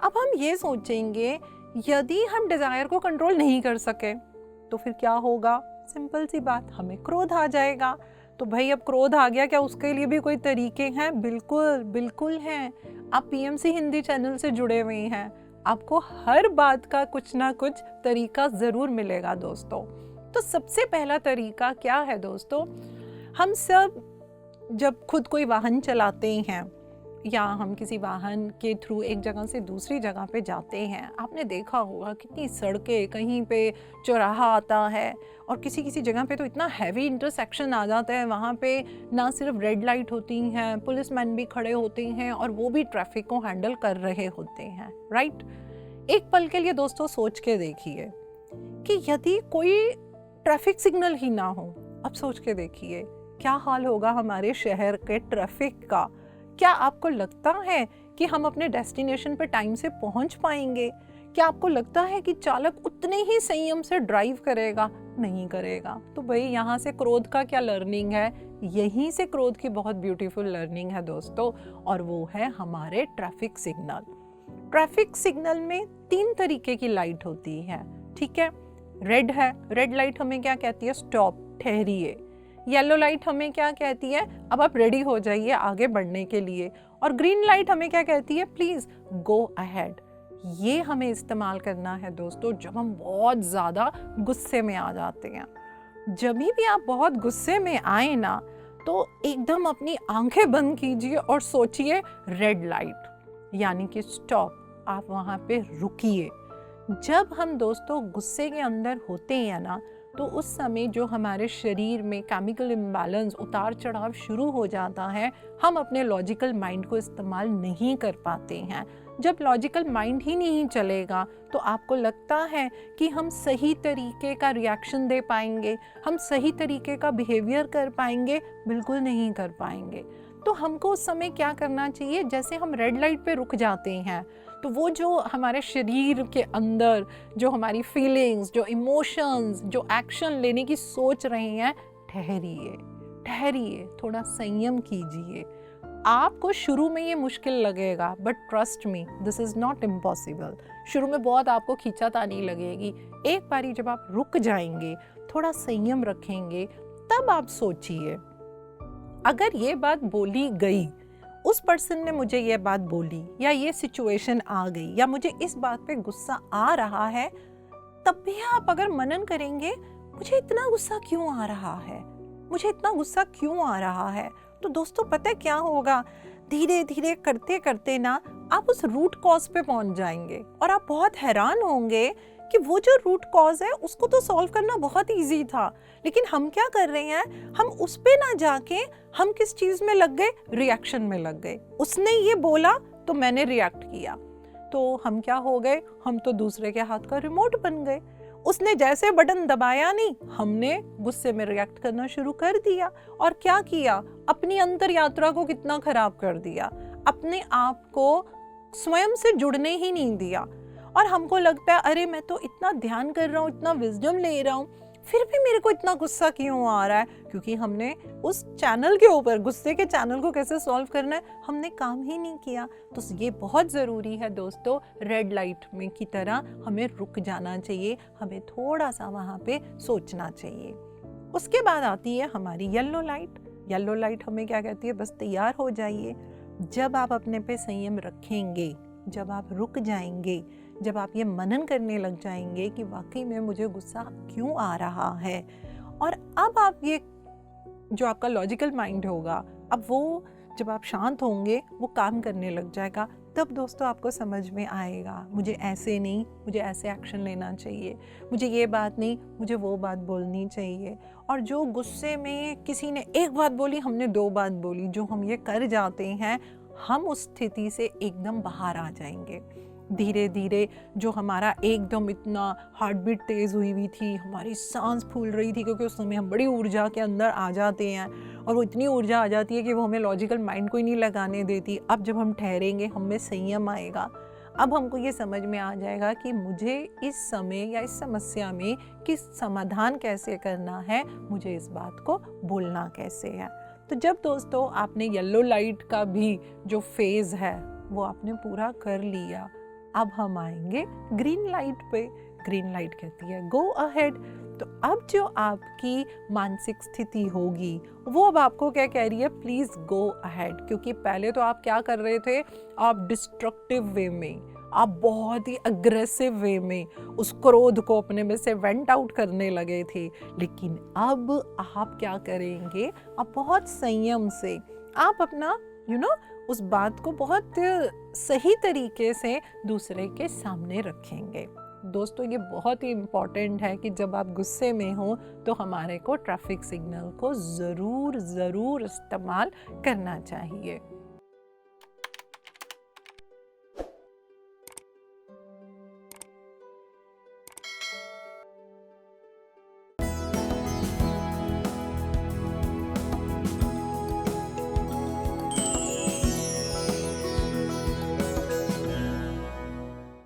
अब हम ये सोचेंगे यदि हम डिज़ायर को कंट्रोल नहीं कर सके तो फिर क्या होगा? सिंपल सी बात, हमें क्रोध आ जाएगा। तो भाई अब क्रोध आ गया, क्या उसके लिए भी कोई तरीके हैं? बिल्कुल बिल्कुल हैं। आप पीएमसी हिंदी चैनल से जुड़े हुए हैं, आपको हर बात का कुछ ना कुछ तरीका ज़रूर मिलेगा दोस्तों। तो सबसे पहला तरीका क्या है दोस्तों? हम सब जब खुद कोई वाहन चलाते हैं या हम किसी वाहन के थ्रू एक जगह से दूसरी जगह पे जाते हैं, आपने देखा होगा कितनी सड़कें, कहीं पे चौराहा आता है और किसी किसी जगह पे तो इतना हैवी इंटरसेक्शन आ जाता है, वहाँ पे ना सिर्फ रेड लाइट होती हैं, पुलिसमैन भी खड़े होते हैं और वो भी ट्रैफिक को हैंडल कर रहे होते हैं, राइट? एक पल के लिए दोस्तों सोच के देखिए कि यदि कोई ट्रैफिक सिग्नल ही ना हो, अब सोच के देखिए क्या हाल होगा हमारे शहर के ट्रैफिक का। क्या आपको लगता है कि हम अपने डेस्टिनेशन पर टाइम से पहुंच पाएंगे? क्या आपको लगता है कि चालक उतने ही संयम से ड्राइव करेगा? नहीं करेगा। तो भाई यहाँ से क्रोध का क्या लर्निंग है? यहीं से क्रोध की बहुत ब्यूटीफुल लर्निंग है दोस्तों, और वो है हमारे ट्रैफिक सिग्नल। ट्रैफिक सिग्नल में 3 तरीके की लाइट होती है, ठीक है? रेड है, रेड लाइट हमें क्या कहती है? स्टॉप, ठहरिए। येलो लाइट हमें क्या कहती है? अब आप रेडी हो जाइए आगे बढ़ने के लिए। और ग्रीन लाइट हमें क्या कहती है? Please go ahead. ये हमें इस्तेमाल करना है दोस्तों जब हम बहुत ज़्यादा गुस्से में आ जाते हैं। जब भी आप बहुत गुस्से में आए ना, तो एकदम अपनी आंखें बंद कीजिए और सोचिए रेड लाइट, यानी कि स्टॉप। आप वहाँ पे रुकिए। जब हम दोस्तों गुस्से के अंदर होते हैं ना, तो उस समय जो हमारे शरीर में केमिकल इम्बैलेंस, उतार चढ़ाव शुरू हो जाता है। हम अपने लॉजिकल माइंड को इस्तेमाल नहीं कर पाते हैं। जब लॉजिकल माइंड ही नहीं चलेगा तो आपको लगता है कि हम सही तरीके का रिएक्शन दे पाएंगे, हम सही तरीके का बिहेवियर कर पाएंगे? बिल्कुल नहीं कर पाएंगे। तो हमको उस समय क्या करना चाहिए? जैसे हम रेड लाइट पे रुक जाते हैं, तो वो जो हमारे शरीर के अंदर जो हमारी फीलिंग्स, जो इमोशंस, जो एक्शन लेने की सोच रहे हैं, ठहरिए, ठहरिए, थोड़ा संयम कीजिए। आपको शुरू में ये मुश्किल लगेगा, but trust me, this is not impossible. शुरू में बहुत आपको खींचातानी लगेगी। एक बारी जब आप रुक जाएंगे, थोड़ा संयम रखेंगे, तब आप सोचिए, अगर ये बात बोली गई, उस पर्सन ने मुझे ये बात बोली, या ये सिचुएशन आ गई, या मुझे इस बात पे गुस्सा आ रहा है, तब भी आप अगर मनन करेंगे मुझे इतना गुस्सा क्यों आ रहा है, मुझे इतना गुस्सा क्यों आ रहा है, तो दोस्तों पता है क्या होगा? धीरे धीरे करते करते ना आप उस रूट कॉज पे पहुंच जाएंगे और आप बहुत हैरान होंगे कि वो जो रूट कॉज है उसको तो सॉल्व करना बहुत इजी था, लेकिन हम क्या कर रहे हैं? हम उस पे ना जाके हम किस चीज में लग गए? रिएक्शन में लग गए। उसने ये बोला तो मैंने रिएक्ट किया, तो हम क्या हो गए? हम तो दूसरे के हाथ का रिमोट बन गए। उसने जैसे बटन दबाया नहीं, हमने गुस्से में रिएक्ट करना शुरू कर दिया। और क्या किया? अपनी अंतर यात्रा को कितना खराब कर दिया, अपने आप को स्वयं से जुड़ने ही नहीं दिया। और हमको लगता है अरे मैं तो इतना ध्यान कर रहा हूँ, इतना विजडम ले रहा हूँ, फिर भी मेरे को इतना गुस्सा क्यों आ रहा है? क्योंकि हमने उस चैनल के ऊपर, गुस्से के चैनल को कैसे सॉल्व करना है, हमने काम ही नहीं किया। तो ये बहुत ज़रूरी है दोस्तों, रेड लाइट में की तरह हमें रुक जाना चाहिए, हमें थोड़ा सा वहाँ पे सोचना चाहिए। उसके बाद आती है हमारी येलो लाइट। येलो लाइट हमें क्या कहती है? बस तैयार हो जाइए। जब आप अपने पे संयम रखेंगे, जब आप रुक जाएंगे, जब आप ये मनन करने लग जाएंगे कि वाकई में मुझे गुस्सा क्यों आ रहा है, और अब आप ये जो आपका लॉजिकल माइंड होगा, अब वो जब आप शांत होंगे वो काम करने लग जाएगा, तब दोस्तों आपको समझ में आएगा मुझे ऐसे नहीं, मुझे ऐसे एक्शन लेना चाहिए, मुझे ये बात नहीं, मुझे वो बात बोलनी चाहिए। और जो गुस्से में किसी ने एक बात बोली, हमने 2 बात बोली, जो हम ये कर जाते हैं, हम उस स्थिति से एकदम बाहर आ जाएंगे। धीरे धीरे जो हमारा एकदम इतना हार्ट बीट तेज़ हुई हुई थी, हमारी सांस फूल रही थी, क्योंकि उस समय हम बड़ी ऊर्जा के अंदर आ जाते हैं और वो इतनी ऊर्जा आ जाती है कि वो हमें लॉजिकल माइंड को ही नहीं लगाने देती। अब जब हम ठहरेंगे, हम में संयम आएगा, अब हमको ये समझ में आ जाएगा कि मुझे इस समय या इस समस्या में किस समाधान कैसे करना है, मुझे इस बात को बोलना कैसे है। तो जब दोस्तों आपने येलो लाइट का भी जो फेज़ है वो आपने पूरा कर लिया, अब हम आएंगे ग्रीन लाइट पे। ग्रीन लाइट कहती है गो अहेड। तो अब जो आपकी मानसिक स्थिति होगी वो अब आपको क्या कह रही है, प्लीज गो अहेड। क्योंकि पहले तो आप क्या कर रहे थे, आप डिस्ट्रक्टिव वे में, आप बहुत ही अग्रेसिव वे में उस क्रोध को अपने में से वेंट आउट करने लगे थे। लेकिन अब आप क्या करेंगे, आप बहुत संयम से आप अपना उस बात को बहुत सही तरीके से दूसरे के सामने रखेंगे। दोस्तों ये बहुत ही इम्पॉर्टेंट है कि जब आप गुस्से में हो तो हमारे को ट्रैफिक सिग्नल को ज़रूर इस्तेमाल करना चाहिए।